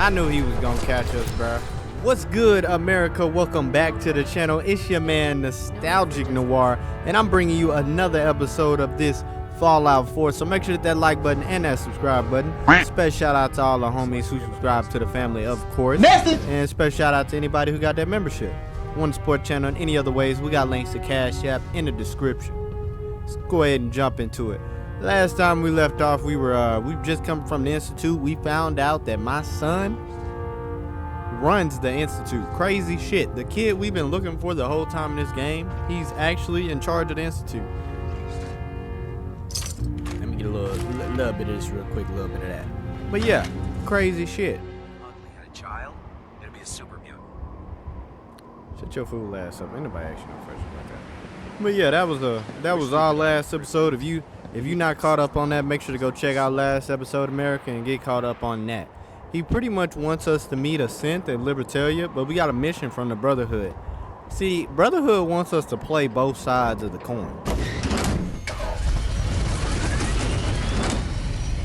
I knew he was gonna catch us, bruh. What's good, America? Welcome back to the channel. It's your man, Nostalgic Noir, and I'm bringing you another episode of this Fallout 4. So make sure to hit that like button and that subscribe button. Special shout out to all the homies who subscribe to the family, of course. And special shout out to anybody who got that membership. Want to support the channel in any other ways? We got links to Cash App in the description. Let's go ahead and jump into it. Last time we left off, we just come from the Institute. We found out that my son runs the Institute. Crazy shit. The kid we've been looking for the whole time in this game, he's actually in charge of the Institute. Let me get a little bit of this real quick, a little bit of that. But yeah, crazy shit. Ugly had a child, it'll be a super mutant. Shut your fool ass up. Ain't nobody asking no questions like that. But yeah, that was our last episode. If you not caught up on that, make sure to go check out last episode, America, and get caught up on that. He pretty much wants us to meet a Synth at Libertalia, but we got a mission from the Brotherhood. See, Brotherhood wants us to play both sides of the coin.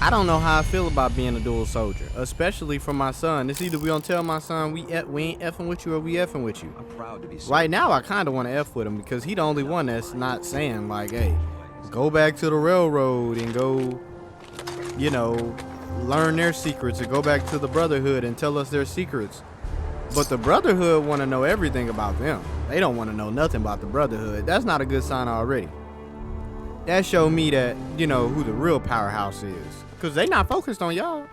I don't know how I feel about being a dual soldier, especially for my son. It's either we gonna tell my son we ain't effing with you or we effing with you. I'm proud to be right now. I kind of want to F with him because he the only one that's not saying like, hey, go back to the railroad and go, you know, learn their secrets, or go back to the Brotherhood and tell us their secrets. But the Brotherhood want to know everything about them. They don't want to know nothing about the Brotherhood. That's not a good sign already. That showed me that, you know, who the real powerhouse is. Because they not focused on y'all.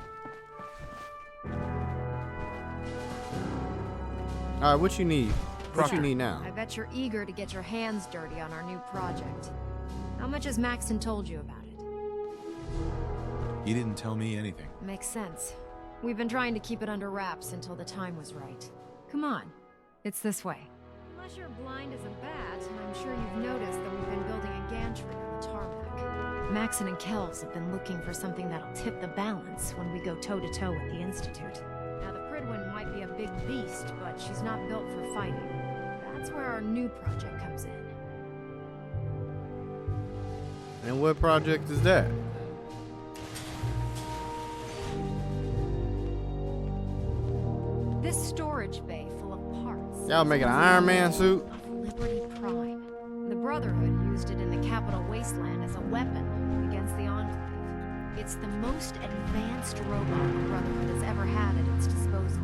Alright, what you need? What you need now? I bet you're eager to get your hands dirty on our new project. How much has Maxon told you about it? He didn't tell me anything. Makes sense. We've been trying to keep it under wraps until the time was right. Come on. It's this way. Unless you're blind as a bat, I'm sure you've noticed that we've been building a gantry on the tarmac. Maxon and Kells have been looking for something that'll tip the balance when we go toe-to-toe with the Institute. Now, the Pridwin might be a big beast, but she's not built for fighting. That's where our new project comes in. And what project is that? This storage bay full of parts. Y'all making an Iron Man suit? Of Liberty Prime. The Brotherhood used it in the Capital Wasteland as a weapon against the Enclave. It's the most advanced robot the Brotherhood has ever had at its disposal.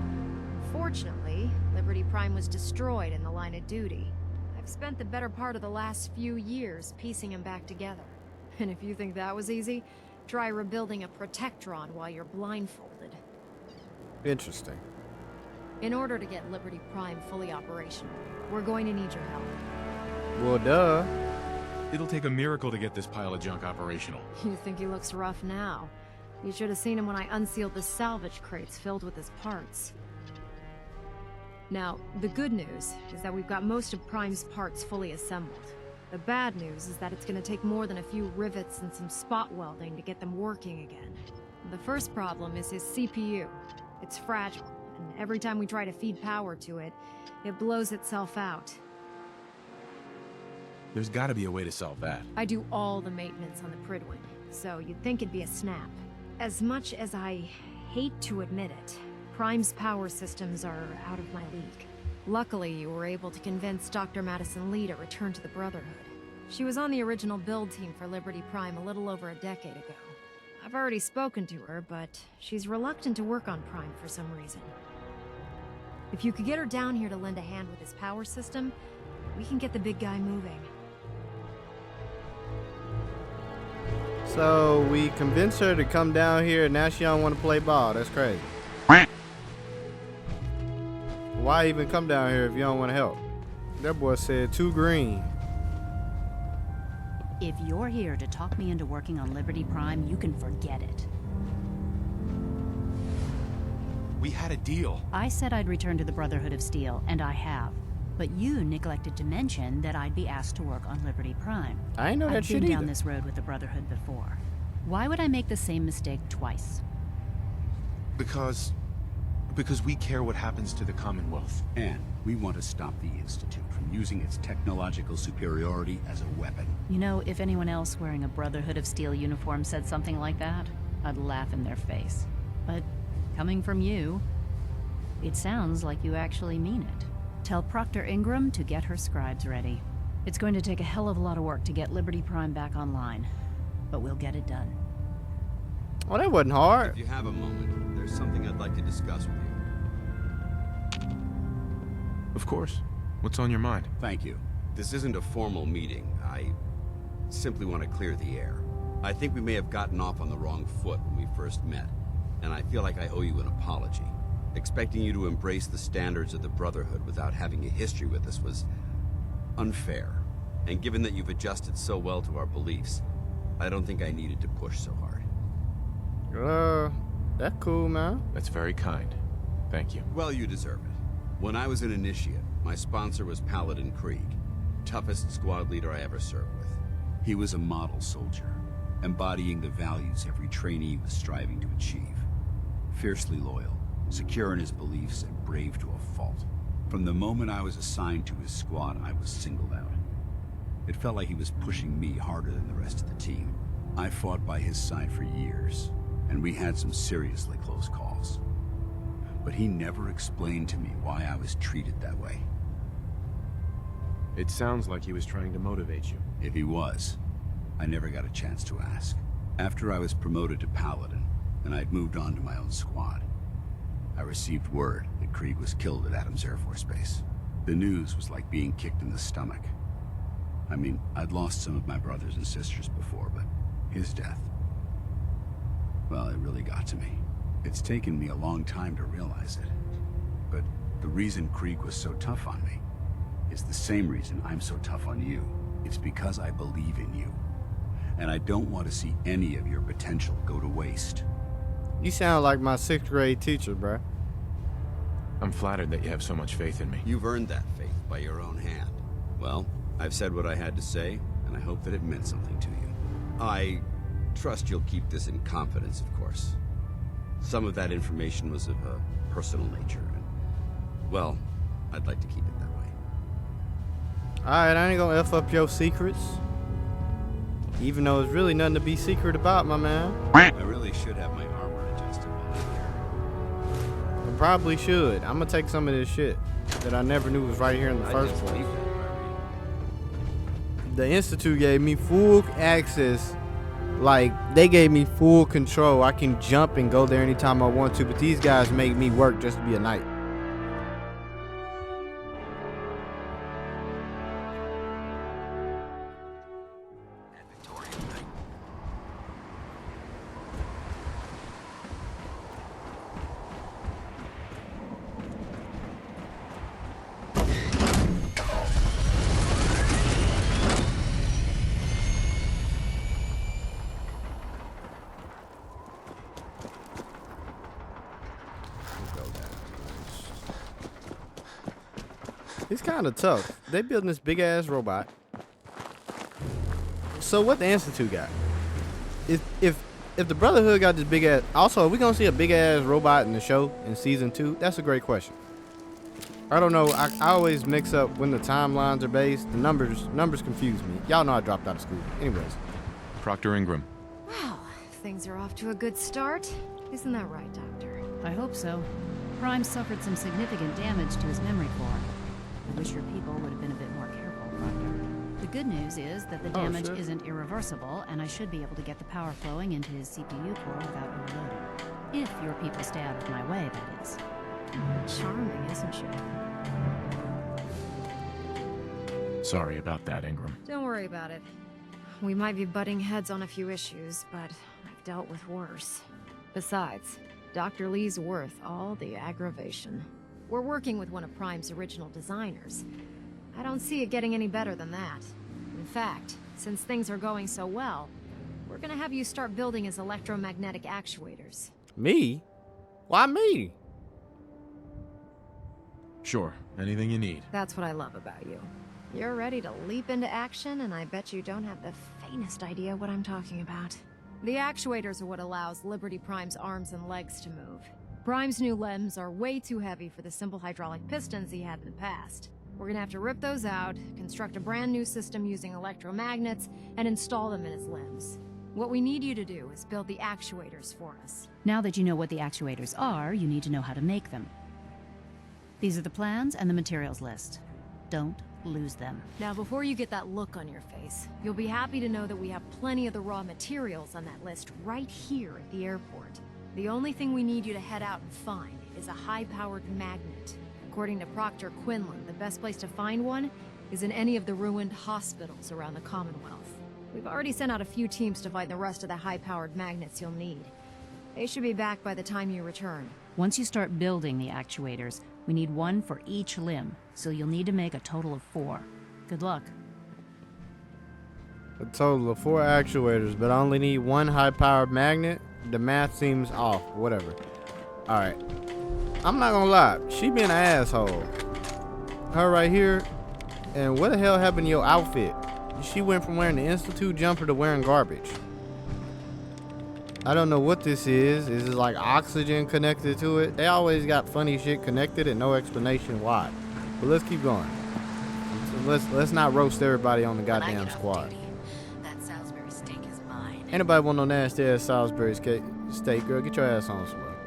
Fortunately, Liberty Prime was destroyed in the line of duty. I've spent the better part of the last few years piecing him back together. And if you think that was easy, try rebuilding a Protectron while you're blindfolded. Interesting. In order to get Liberty Prime fully operational, we're going to need your help. Well, duh. It'll take a miracle to get this pile of junk operational. You think he looks rough now? You should have seen him when I unsealed the salvage crates filled with his parts. Now, the good news is that we've got most of Prime's parts fully assembled. The bad news is that it's going to take more than a few rivets and some spot welding to get them working again. The first problem is his CPU. It's fragile, and every time we try to feed power to it, it blows itself out. There's gotta be a way to solve that. I do all the maintenance on the Pridwin, so you'd think it'd be a snap. As much as I hate to admit it, Prime's power systems are out of my league. Luckily, you were able to convince Dr. Madison Lee to return to the Brotherhood. She was on the original build team for Liberty Prime a little over a decade ago. I've already spoken to her, but she's reluctant to work on Prime for some reason. If you could get her down here to lend a hand with his power system, we can get the big guy moving. So we convinced her to come down here, and now she don't want to play ball. That's crazy. Why even come down here if you don't want to help? That boy said too green. If you're here to talk me into working on Liberty Prime, you can forget it. We had a deal. I said I'd return to the Brotherhood of Steel, and I have. But you neglected to mention that I'd be asked to work on Liberty Prime. I ain't know that shit I've been down either. this road with the Brotherhood before. Why would I make the same mistake twice? Because we care what happens to the Commonwealth. And we want to stop the Institute from using its technological superiority as a weapon. You know, if anyone else wearing a Brotherhood of Steel uniform said something like that, I'd laugh in their face. But coming from you, It sounds like you actually mean it. Tell Proctor Ingram to get her scribes ready. It's going to take a hell of a lot of work to get Liberty Prime back online, but we'll get it done. Oh, that wasn't hard. If you have a moment, there's something I'd like to discuss with you. Of course. What's on your mind? Thank you. This isn't a formal meeting. I simply want to clear the air. I think we may have gotten off on the wrong foot when we first met, and I feel like I owe you an apology. Expecting you to embrace the standards of the Brotherhood without having a history with us was unfair. And given that you've adjusted so well to our beliefs, I don't think I needed to push so hard. That's cool, man. That's very kind. Thank you. Well, you deserve it. When I was an initiate, my sponsor was Paladin Krieg, toughest squad leader I ever served with. He was a model soldier, embodying the values every trainee was striving to achieve. Fiercely loyal, secure in his beliefs, and brave to a fault. From the moment I was assigned to his squad, I was singled out. It felt like he was pushing me harder than the rest of the team. I fought by his side for years, and we had some seriously close calls. But he never explained to me why I was treated that way. It sounds like he was trying to motivate you. If he was, I never got a chance to ask. After I was promoted to Paladin, and I'd moved on to my own squad, I received word that Krieg was killed at Adams Air Force Base. The news was like being kicked in the stomach. I mean, I'd lost some of my brothers and sisters before, but his death, well, it really got to me. It's taken me a long time to realize it. But the reason Krieg was so tough on me is the same reason I'm so tough on you. It's because I believe in you. And I don't want to see any of your potential go to waste. You sound like my 6th grade teacher, bruh. I'm flattered that you have so much faith in me. You've earned that faith by your own hand. Well, I've said what I had to say, and I hope that it meant something to you. I trust you'll keep this in confidence, of course. Some of that information was of a personal nature, and, well, I'd like to keep it that way. Alright, I ain't gonna F up your secrets. Even though there's really nothing to be secret about, my man. I really should have my armor adjusted while I'm here. I probably should. I'm gonna take some of this shit that I never knew was right here in the I first just place. leave that where I read. The Institute gave me full access. Like, they gave me full control. I can jump and go there anytime I want to, but these guys make me work just to be a knight. It's kind of tough. They building this big ass robot. So what the Institute got? If the Brotherhood got this big ass, also, are we gonna see a big ass robot in the show in season 2? That's a great question. I don't know. I always mix up when the timelines are based. The numbers confuse me. Y'all know I dropped out of school. Anyways, Proctor Ingram. Well, things are off to a good start. Isn't that right, Doctor? I hope so. Prime suffered some significant damage to his memory core. I wish your people would have been a bit more careful, Proctor. The good news is that the damage shit. isn't irreversible, and I should be able to get the power flowing into his CPU core without overloading. If your people stay out of my way, that is. Charming, isn't she? Sorry about that, Ingram. Don't worry about it. We might be butting heads on a few issues, but I've dealt with worse. Besides, Dr. Lee's worth all the aggravation. We're working with one of Prime's original designers. I don't see it getting any better than that. In fact, since things are going so well, we're gonna have you start building his electromagnetic actuators. me? Why me? Sure, anything you need. That's what I love about you. You're ready to leap into action, and I bet you don't have the faintest idea what I'm talking about. The actuators are what allows Liberty Prime's arms and legs to move. Prime's new limbs are way too heavy for the simple hydraulic pistons he had in the past. We're gonna have to rip those out, construct a brand new system using electromagnets, and install them in his limbs. What we need you to do is build the actuators for us. Now that you know what the actuators are, you need to know how to make them. These are the plans and the materials list. Don't lose them. Now, before you get that look on your face, you'll be happy to know that we have plenty of the raw materials on that list right here at the airport. The only thing we need you to head out and find is a high-powered magnet. According to Proctor Quinlan, the best place to find one is in any of the ruined hospitals around the Commonwealth. We've already sent out a few teams to find the rest of the high-powered magnets you'll need. They should be back by the time you return. Once you start building the actuators, we need one for each limb, so you'll need to make a total of 4. Good luck. A total of 4 actuators, but I only need 1 high-powered magnet. The math seems off. Whatever. Alright. I'm not gonna lie. She been an asshole. Her right here. And what the hell happened to your outfit? She went from wearing the Institute jumper to wearing garbage. I don't know what this is. Is it like oxygen connected to it? They always got funny shit connected and no explanation why. But let's keep going. Let's not roast everybody on the goddamn squad. That Salisbury steak is mine. Anybody want no nasty ass Salisbury steak, girl? Get your ass on somewhere.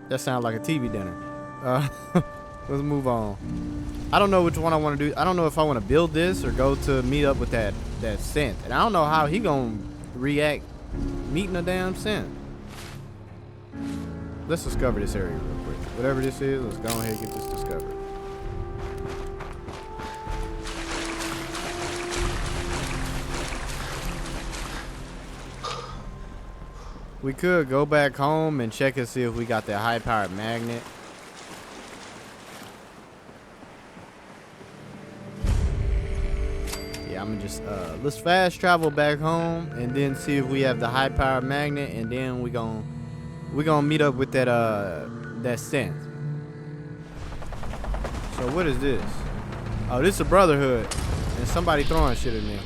That sounds like a TV dinner. Let's move on. I don't know which one I want to do. I don't know if I want to build this or go to meet up with that Synth. And I don't know how he gonna react meeting a damn Synth. Let's discover this area real quick. Whatever this is, let's go ahead and get this discovered. We could go back home and check and see if we got that high-powered magnet. Yeah, I'm gonna just let's fast travel back home and then see if we have the high-powered magnet, and then we gonna meet up with that Synth. So what is this? Oh, this is a Brotherhood, and somebody throwing shit at me.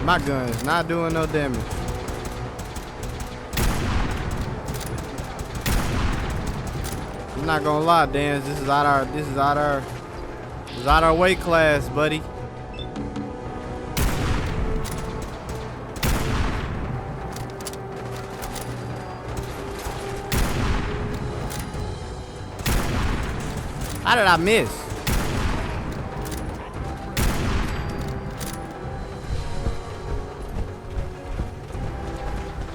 My gun is not doing no damage. I'm not gonna lie, Dan. This is out our weight class, buddy. How did I miss?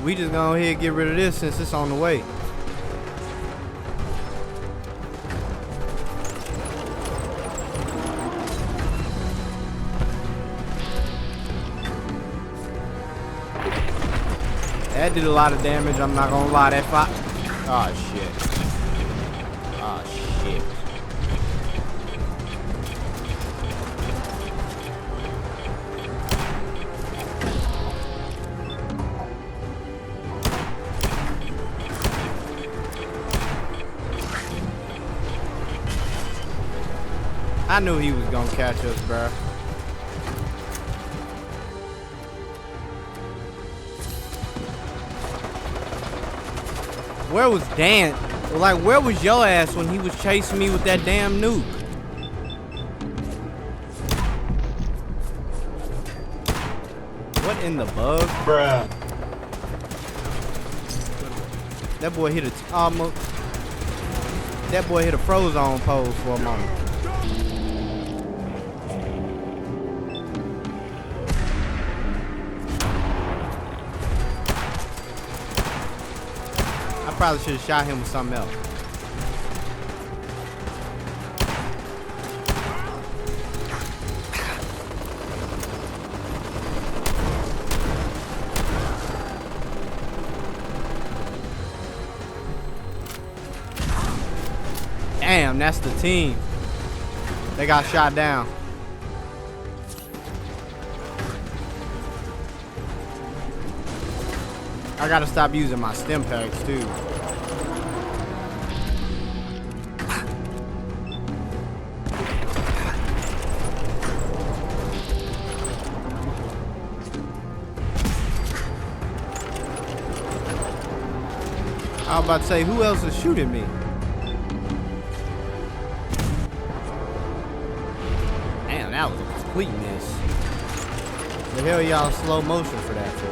We just go ahead and get rid of this since it's on the way. That did a lot of damage, I'm not gonna lie. That fire. Oh shit. Oh shit. I knew he was gonna catch us, bruh. Where was Dan? Like, where was your ass when he was chasing me with that damn nuke? What in the bug? Bruh. That boy hit a almost. That boy hit a Frozone pose for a moment. I probably should have shot him with something else. Damn, that's the team. They got shot down. I gotta stop using my stim packs too. was about to say, who else is shooting me? Damn, that was a complete miss. The hell y'all slow motion for that for?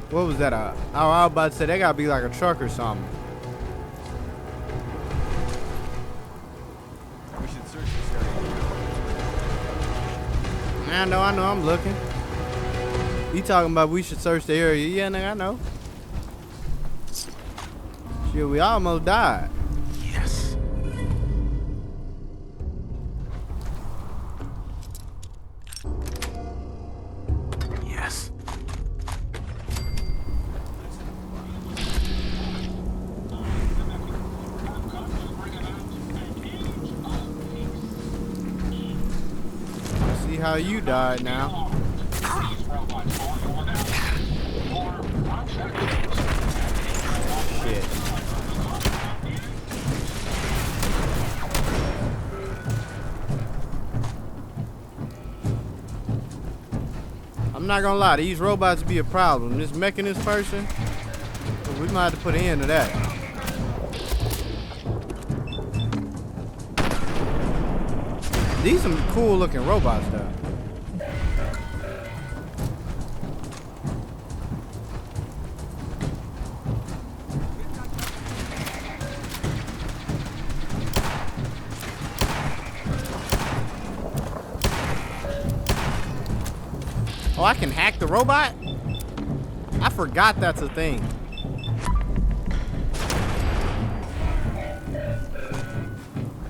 What was that? Oh, I was about to say, that gotta be like a truck or something. We should search this area. I know, I'm looking. You talking about we should search the area? Yeah, nigga, I know. Shit, we almost died. Yes. Yes. See how you died now. Shit. I'm not gonna lie, these robots be a problem. This mechanist person, we might have to put an end to that. These some cool looking robots though. Oh, I can hack the robot? I forgot that's a thing.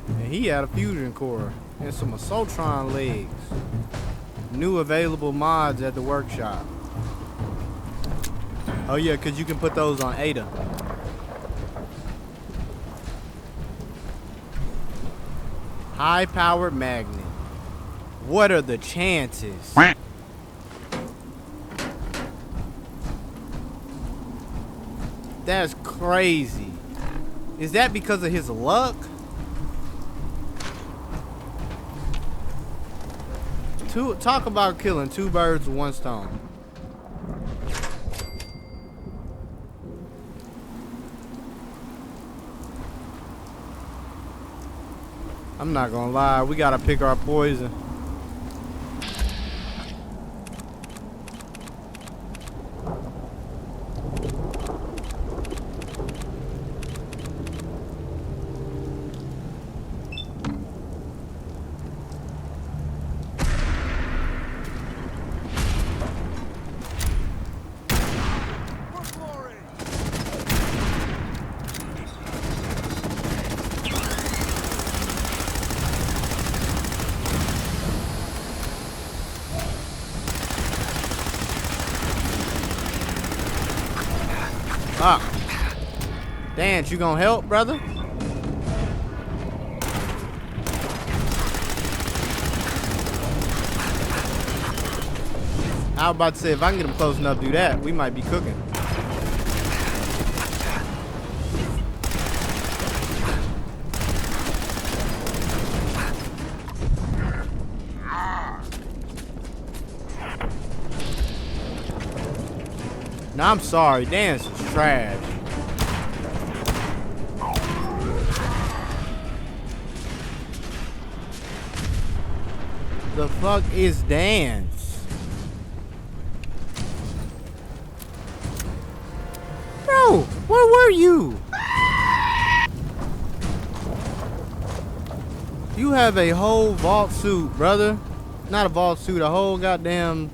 And he had a fusion core and some Assaultron legs. New available mods at the workshop. Oh yeah, because you can put those on Ada. High-powered magnet. What are the chances? That's crazy. Is that because of his luck? Talk about killing two birds with one stone. I'm not gonna lie, we gotta pick our poison. Ah. Dance, you gonna help, brother? I was about to say, if I can get him close enough to do that, we might be cooking. Now I'm sorry, dance is trash. The fuck is dance? Bro, where were you? You have a whole vault suit, brother. Not a vault suit, a whole goddamn...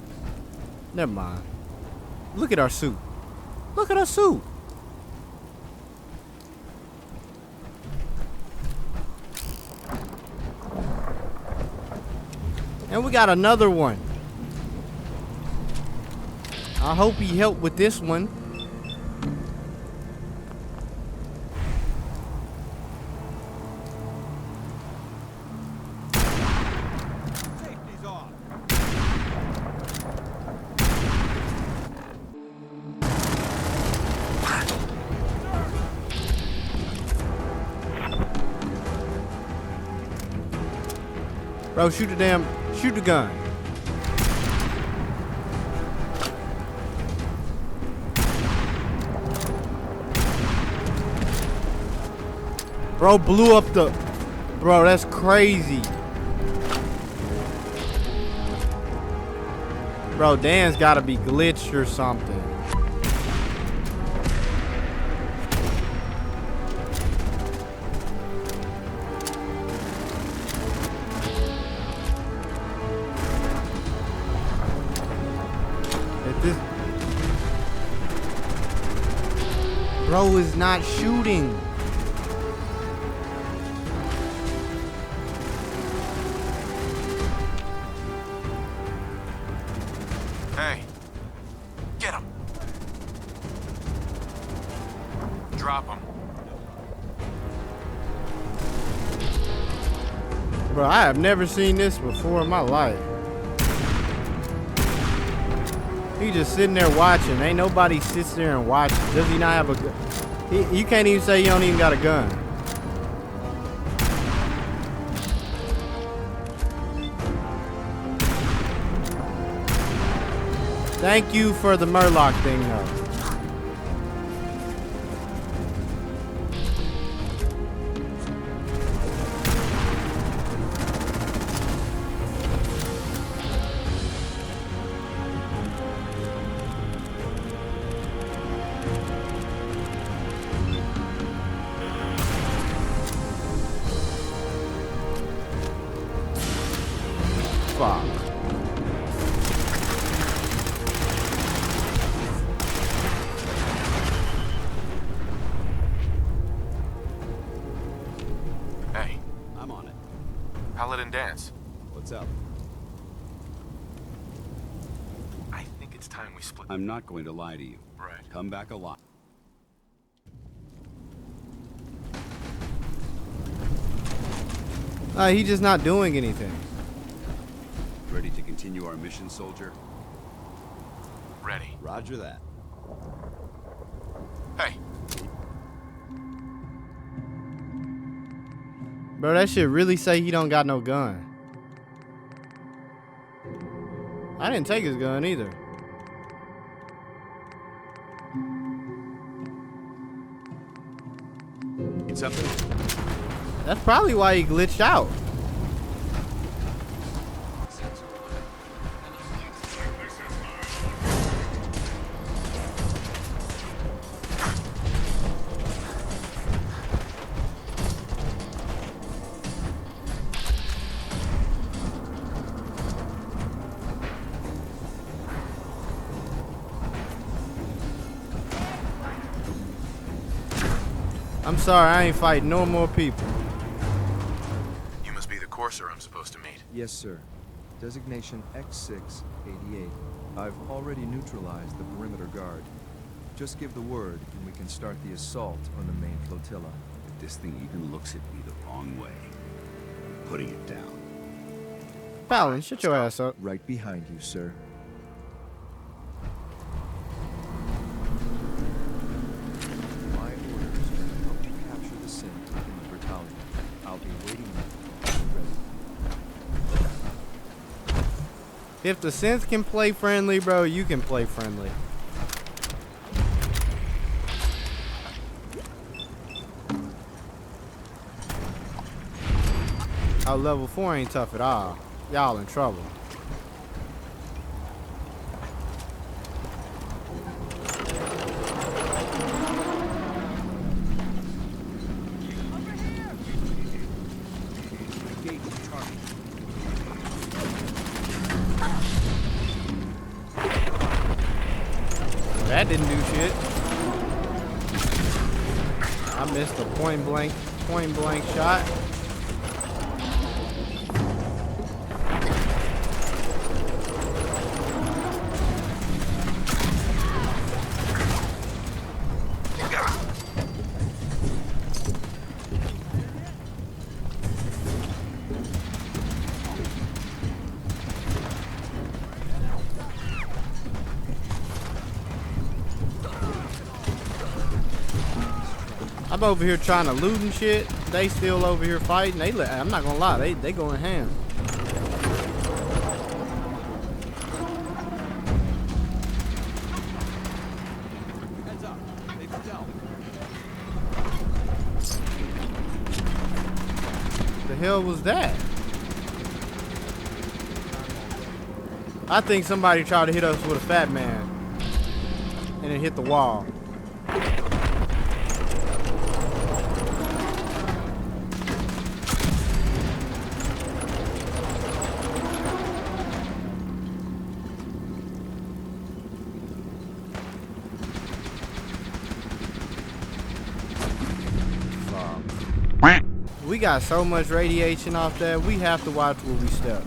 Never mind. Look at our suit. Look at our suit. And we got another one. I hope he helped with this one. Bro, shoot the gun. Bro blew up the... Bro, that's crazy. Bro, Dan's gotta be glitched or something. This bro is not shooting. Hey, get him. Drop him. Bro, I have never seen this before in my life. He just sitting there watching. Ain't nobody sits there and watches. Does he not have a gun? You can't even say you don't even got a gun. Thank you for the Murloc thing, though. Fuck. Hey, I'm on it. Paladin Dance. What's up? I think it's time we split. I'm not going to lie to you. Right. Come back alive. He's just not doing anything. Ready to continue our mission, soldier? Ready. Roger that. Hey, Bro, that shit really say he don't got no gun. I didn't take his gun either. need something? That's probably why he glitched out. I'm sorry, I ain't fighting no more people. You must be the courser I'm supposed to meet. Yes, sir. Designation X688. I've already neutralized the perimeter guard. Just give the word and we can start the assault on the main flotilla. If this thing even looks at me the wrong way, I'm putting it down. Paladin, shut your ass up. Right behind you, sir. My orders are to help you capture the Synth in the battalion. I'll be waiting when you're ready. If the Synth can play friendly, bro, you can play friendly. Oh, level 4 ain't tough at all. Y'all in trouble. That didn't do shit. I missed a point blank shot. I'm over here trying to loot and shit. They still over here fighting. I'm not gonna lie, they going ham. hell was that? I think somebody tried to hit us with a fat man. And it hit the wall. We got so much radiation off that we have to watch where we step.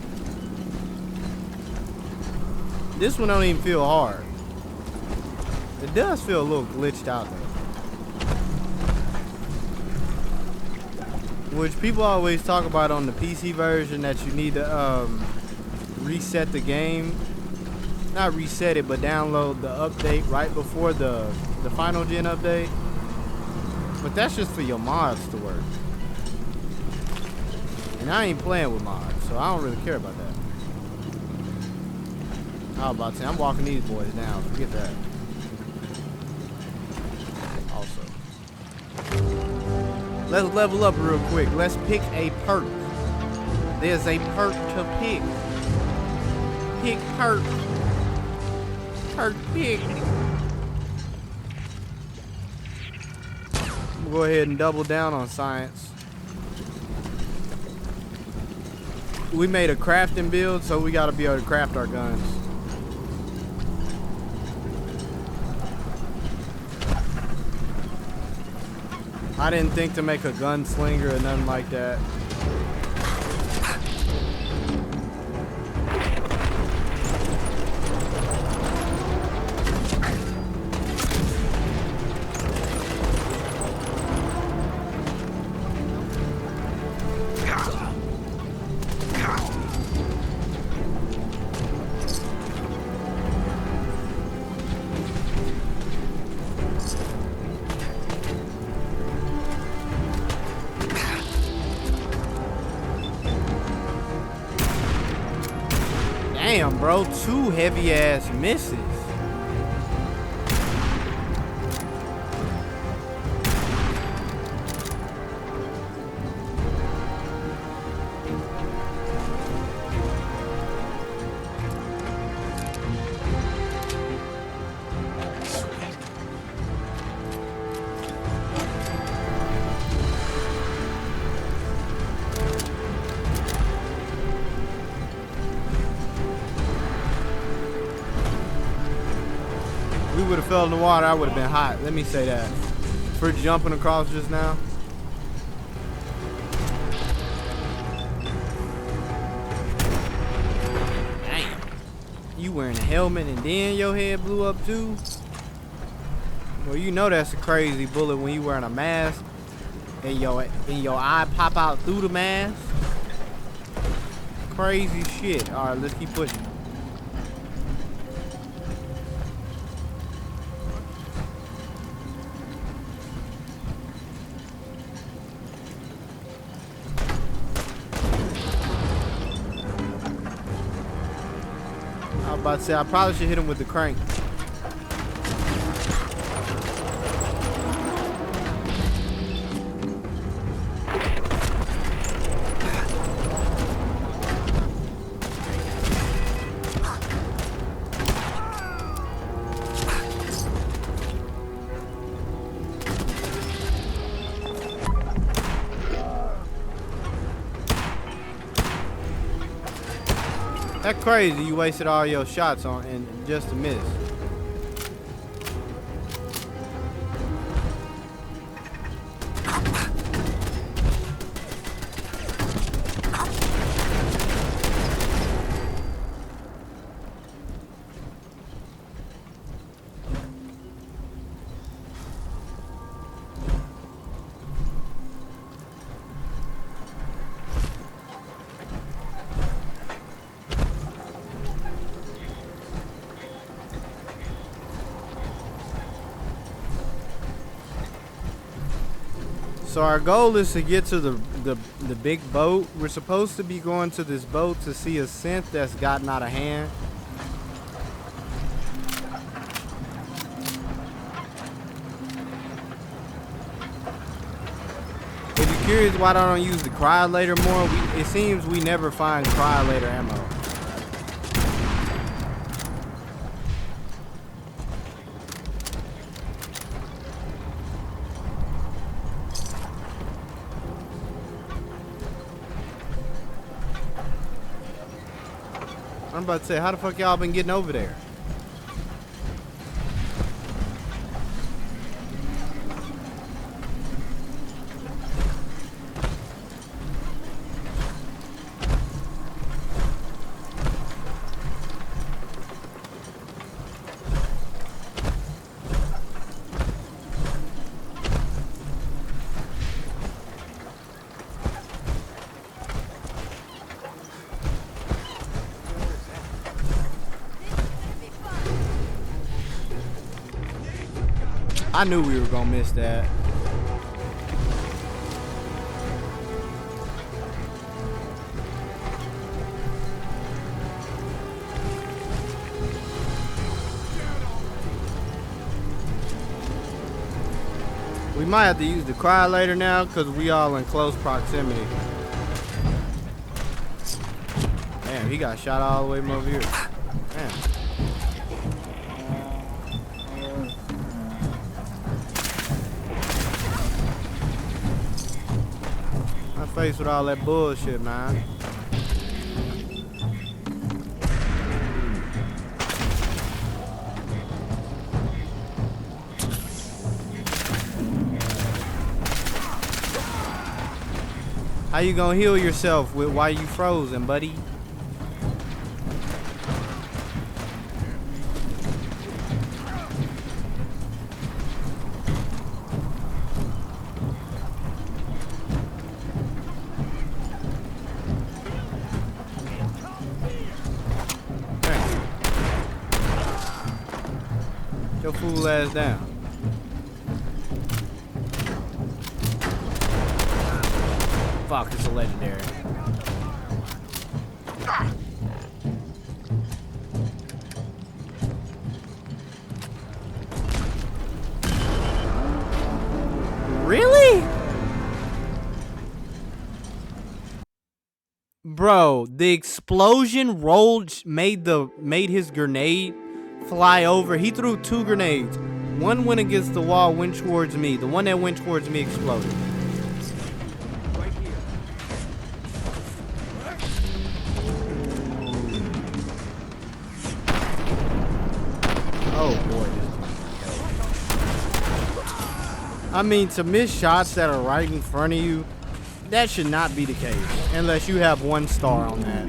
This one don't even feel hard. It does feel a little glitched out though. Which people always talk about on the PC version, that you need to reset the game. Not reset it, but download the update right before the final gen update. But that's just for your mods to work. And I ain't playing with mods, so I don't really care about that. I was about to say, I'm walking these boys down. Forget that. Also, let's level up real quick. Let's pick a perk. There's a perk to pick. Pick perk. Perk pick. We'll go ahead and double down on science. We made a crafting build, so we gotta be able to craft our guns. I didn't think to make a gunslinger or nothing like that. Damn, bro, 2 heavy ass misses. Would have fell in the water, I would have been hot. Let me say that. For jumping across just now. Damn. You wearing a helmet and then your head blew up too? Well, you know that's a crazy bullet when you wearing a mask and your eye pop out through the mask. Crazy shit. Alright, let's keep pushing. I was about to say, I probably should hit him with the crank. That's crazy, you wasted all your shots on and just a miss. So our goal is to get to the big boat. We're supposed to be going to this boat to see a synth that's gotten out of hand. If you curious why I don't use the cryolator more. It seems we never find cryolator ammo. I'm about to say, how the fuck y'all been getting over there? I knew we were gonna miss that. We might have to use the cryolator now because we all in close proximity. Damn, he got shot all the way from over here. Damn. Face with all that bullshit, man. How you gonna heal yourself with why you frozen, buddy? Your fool ass down. Fuck, it's a legendary. Really? Bro, the explosion made his grenade fly over. He threw 2 grenades. One went against the wall, went towards me. The one that went towards me exploded. Right here. Oh boy. I mean, to miss shots that are right in front of you, that should not be the case. Unless you have 1 star on that.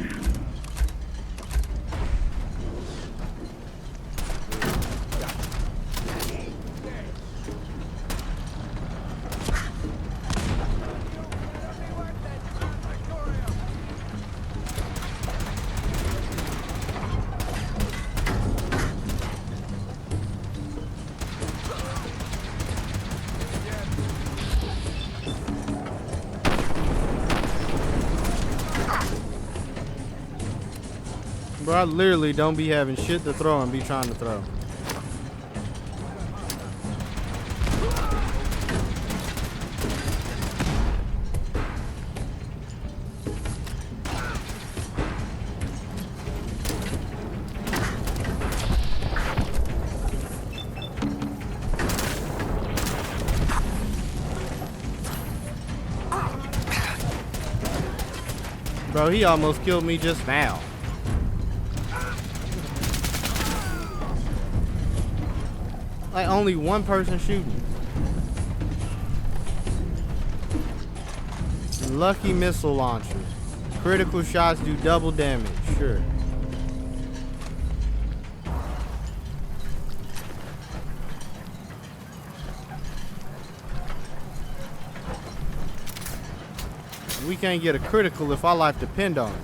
Bro, I literally don't be having shit to throw and be trying to throw. Bro, he almost killed me just now. Like only 1 person shooting. Lucky missile launchers. Critical shots do double damage. Sure. We can't get a critical if our life depend on it.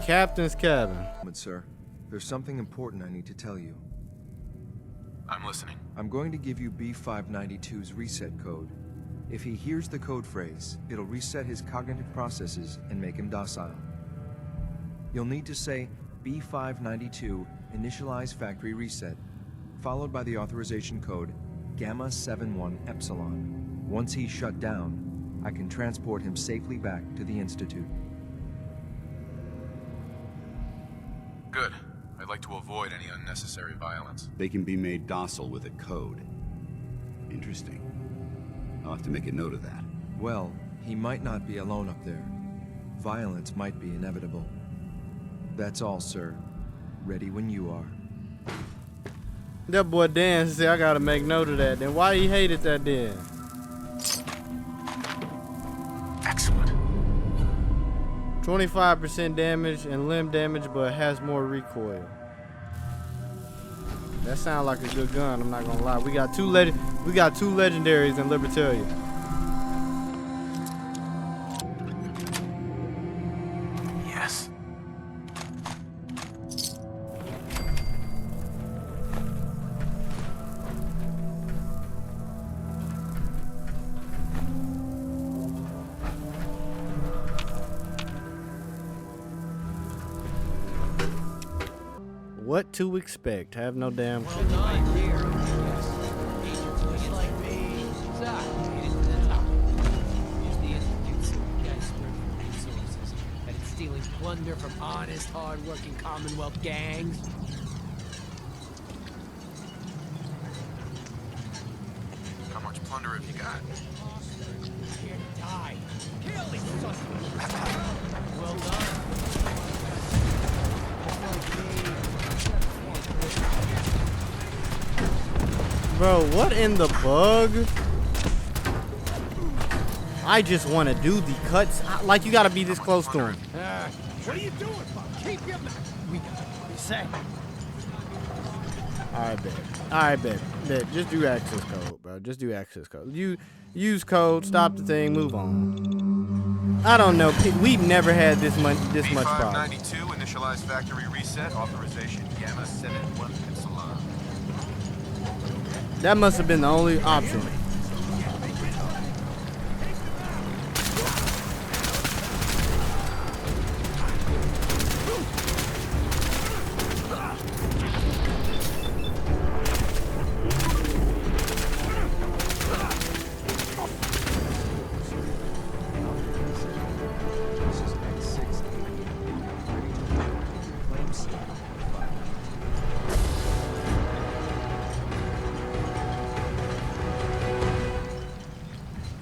Captain's cabin. Sir. There's something important I need to tell you. I'm listening. I'm going to give you B592's reset code. If he hears the code phrase, it'll reset his cognitive processes and make him docile. You'll need to say B592 initialize factory reset, followed by the authorization code Gamma 71 Epsilon. Once he's shut down, I can transport him safely back to the Institute. Good. I'd like to avoid any unnecessary violence. They can be made docile with a code. Interesting. I'll have to make a note of that. Well, he might not be alone up there. Violence might be inevitable. That's all, sir. Ready when you are. That boy Dan said I gotta make note of that. Then why he hated that then? Excellent. 25% damage and limb damage, but has more recoil. That sounds like a good gun, I'm not gonna lie. We got two legendaries in Libertalia. Yes. What to expect? Have no damn clue. Stealing plunder from honest, hard-working Commonwealth gangs. How much plunder have you got? Here to die. Kill these suspects. Well done. Bro, what in the bug? I just want to do the cuts. Like, you gotta be this close to him. What are you doing, Bob? Keep your mouth. We got what you say. Alright, bet. Just do access code, bro. Just do access code. You use code, stop the thing, move on. I don't know. We've never had this much problem. B592 initialize factory reset authorization Gamma 71 Epsilon. That must have been the only option.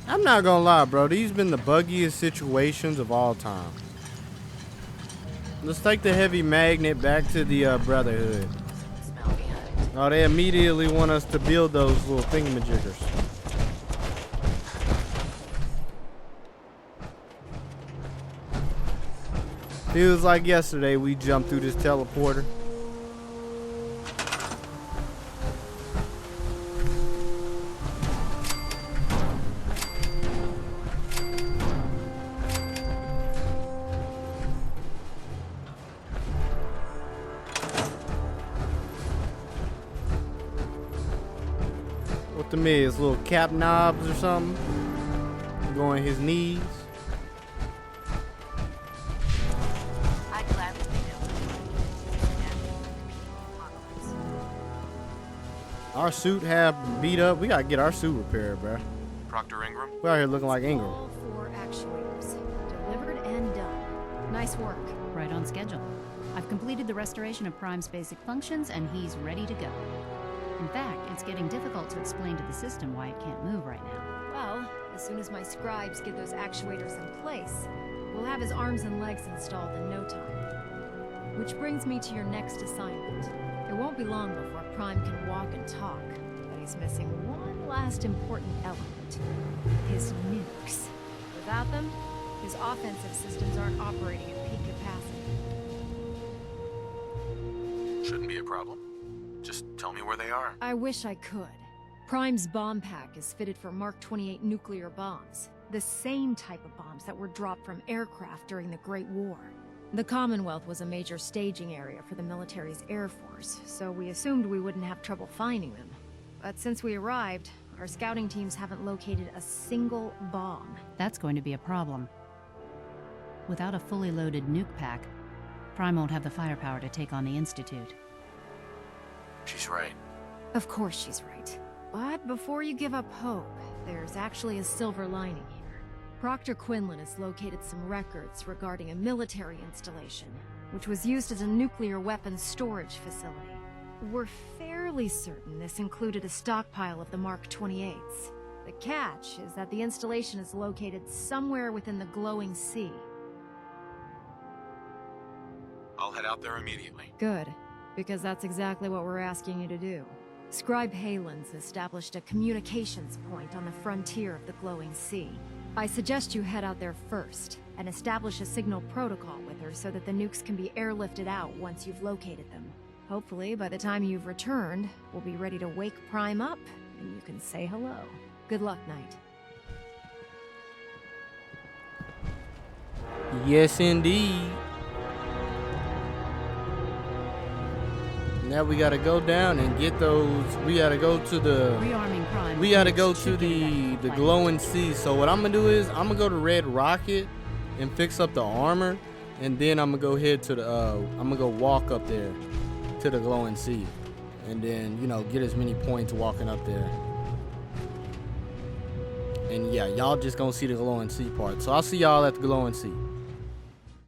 I'm not gonna lie, bro. These been the buggiest situations of all time. Let's take the heavy magnet back to the Brotherhood. Oh, they immediately want us to build those little thingamajiggers. Feels like yesterday we jumped through this teleporter. What the is little cap knobs or something? Going his knees. I gladly Our suit have beat up. We gotta get our suit repaired, bro. Proctor Ingram? We out here looking like Ingram. All 4 actuators. Delivered and done. Nice work. Right on schedule. I've completed the restoration of Prime's basic functions, and he's ready to go. In fact, it's getting difficult to explain to the system why it can't move right now. Well, as soon as my scribes get those actuators in place, we'll have his arms and legs installed in no time. Which brings me to your next assignment. It won't be long before Prime can walk and talk, but he's missing one last important element. His nukes. Without them, his offensive systems aren't operating at peak capacity. Shouldn't be a problem. Just tell me where they are. I wish I could. Prime's bomb pack is fitted for Mark 28 nuclear bombs. The same type of bombs that were dropped from aircraft during the Great War. The Commonwealth was a major staging area for the military's Air Force, so we assumed we wouldn't have trouble finding them. But since we arrived, our scouting teams haven't located a single bomb. That's going to be a problem. Without a fully loaded nuke pack, Prime won't have the firepower to take on the Institute. She's right. Of course she's right. But before you give up hope, there's actually a silver lining here. Proctor Quinlan has located some records regarding a military installation, which was used as a nuclear weapons storage facility. We're fairly certain this included a stockpile of the Mark 28s. The catch is that the installation is located somewhere within the glowing sea. I'll head out there immediately. Good, because that's exactly what we're asking you to do. Scribe Halen's established a communications point on the frontier of the glowing sea. I suggest you head out there first, and establish a signal protocol with her so that the nukes can be airlifted out once you've located them. Hopefully, by the time you've returned, we'll be ready to wake Prime up, and you can say hello. Good luck, Knight. Yes, indeed. Now we gotta go down and get those. We gotta go to the. Rearming Prime. We gotta go to the glowing sea. So what I'm gonna do is I'm gonna go to Red Rocket and fix up the armor, and then I'm gonna go head to the. I'm gonna go walk up there to the glowing sea, and then get as many points walking up there. And yeah, y'all just gonna see the glowing sea part. So I'll see y'all at the glowing sea.